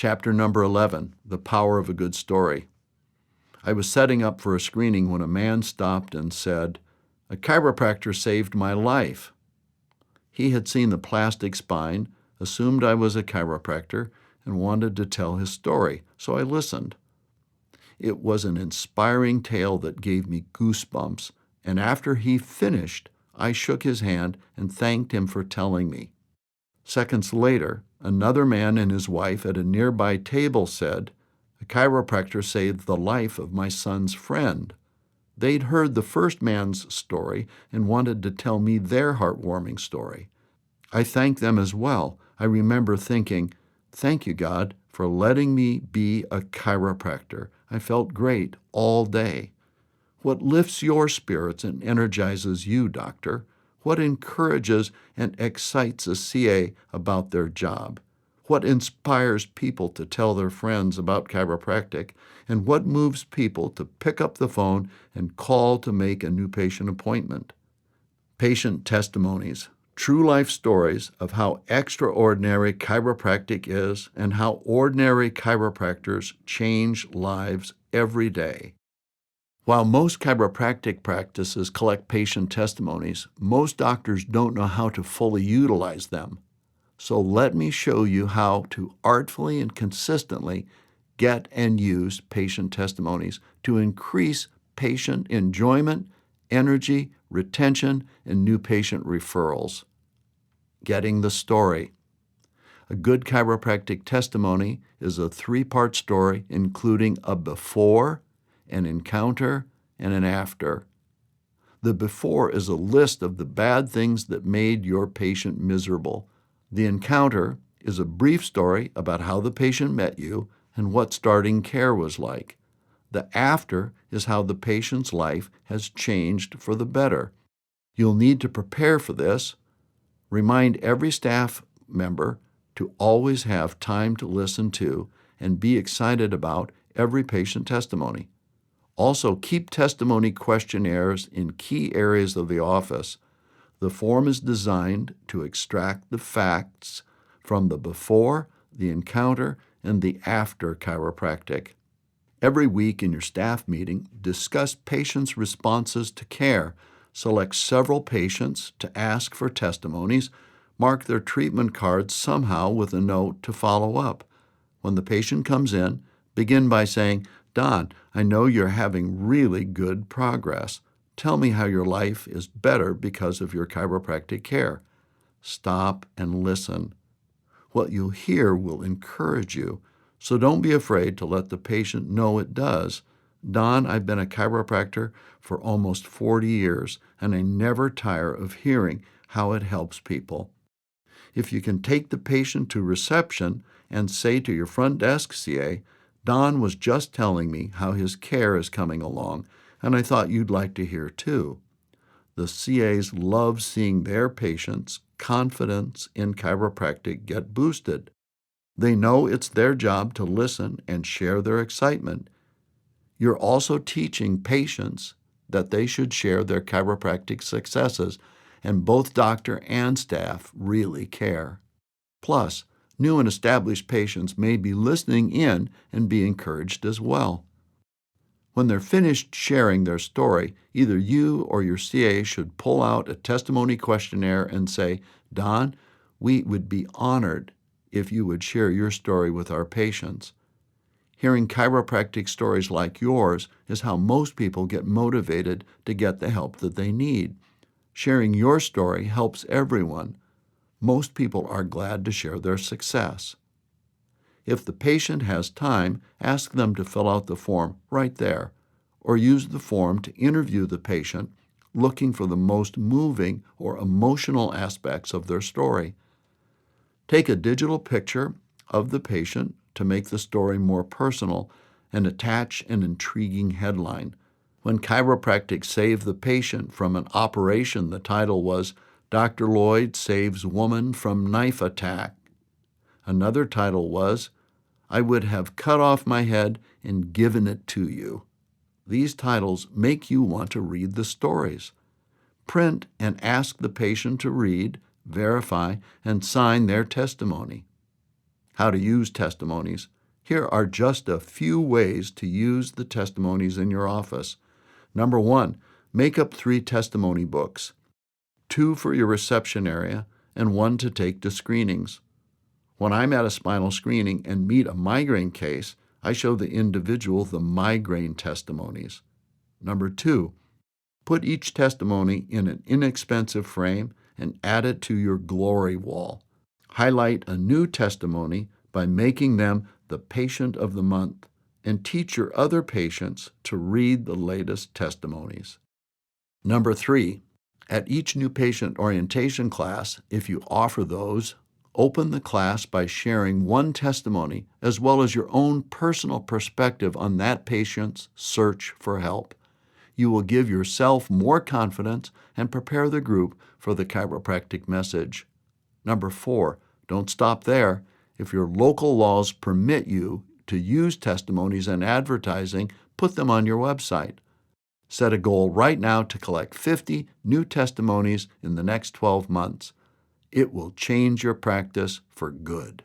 Chapter number 11, The Power of a Good Story. I was setting up for a screening when a man stopped and said, "A chiropractor saved my life." He had seen the plastic spine, assumed I was a chiropractor, and wanted to tell his story, so I listened. It was an inspiring tale that gave me goosebumps, and after he finished, I shook his hand and thanked him for telling me. Seconds later, another man and his wife at a nearby table said, "A chiropractor saved the life of my son's friend." They'd heard the first man's story and wanted to tell me their heartwarming story. I thanked them as well. I remember thinking, "Thank you, God, for letting me be a chiropractor." I felt great all day. What lifts your spirits and energizes you, doctor? What encourages and excites a CA about their job? What inspires people to tell their friends about chiropractic? And what moves people to pick up the phone and call to make a new patient appointment? Patient testimonies, true life stories of how extraordinary chiropractic is and how ordinary chiropractors change lives every day. While most chiropractic practices collect patient testimonies, most doctors don't know how to fully utilize them. So let me show you how to artfully and consistently get and use patient testimonies to increase patient enjoyment, energy, retention, and new patient referrals. Getting the story. A good chiropractic testimony is a three-part story including a before, an encounter, and an after. The before is a list of the bad things that made your patient miserable. The encounter is a brief story about how the patient met you and what starting care was like. The after is how the patient's life has changed for the better. You'll need to prepare for this. Remind every staff member to always have time to listen to and be excited about every patient testimony. Also, keep testimony questionnaires in key areas of the office. The form is designed to extract the facts from the before, the encounter, and the after chiropractic. Every week in your staff meeting, discuss patients' responses to care. Select several patients to ask for testimonies. Mark their treatment cards somehow with a note to follow up. When the patient comes in, begin by saying, "Don, I know you're having really good progress. Tell me how your life is better because of your chiropractic care." Stop and listen. What you'll hear will encourage you, so don't be afraid to let the patient know it does. "Don, I've been a chiropractor for almost 40 years, and I never tire of hearing how it helps people." If you can take the patient to reception and say to your front desk CA, "Don was just telling me how his care is coming along, and I thought you'd like to hear too." The CAs love seeing their patients' confidence in chiropractic get boosted. They know it's their job to listen and share their excitement. You're also teaching patients that they should share their chiropractic successes, and both doctor and staff really care. Plus, new and established patients may be listening in and be encouraged as well. When they're finished sharing their story, either you or your CA should pull out a testimony questionnaire and say, "Don, we would be honored if you would share your story with our patients." Hearing chiropractic stories like yours is how most people get motivated to get the help that they need. Sharing your story helps everyone. Most people are glad to share their success. If the patient has time, ask them to fill out the form right there, or use the form to interview the patient, looking for the most moving or emotional aspects of their story. Take a digital picture of the patient to make the story more personal and attach an intriguing headline. When chiropractic saved the patient from an operation, the title was "Dr. Lloyd Saves Woman from Knife Attack." Another title was, "I would have cut off my head and given it to you." These titles make you want to read the stories. Print and ask the patient to read, verify, and sign their testimony. how to use testimonies, here are just a few ways to use the testimonies in your office. Number 1, make up 3 testimony books, 2 for your reception area and 1 to take to screenings. When I'm at a spinal screening and meet a migraine case, I show the individual the migraine testimonies. Number 2, put each testimony in an inexpensive frame and add it to your glory wall. Highlight a new testimony by making them the patient of the month and teach your other patients to read the latest testimonies. Number 3, at each new patient orientation class, if you offer those, open the class by sharing one testimony as well as your own personal perspective on that patient's search for help. You will give yourself more confidence and prepare the group for the chiropractic message. Number 4, don't stop there. If your local laws permit you to use testimonies in advertising, put them on your website. Set a goal right now to collect 50 new testimonies in the next 12 months. It will change your practice for good.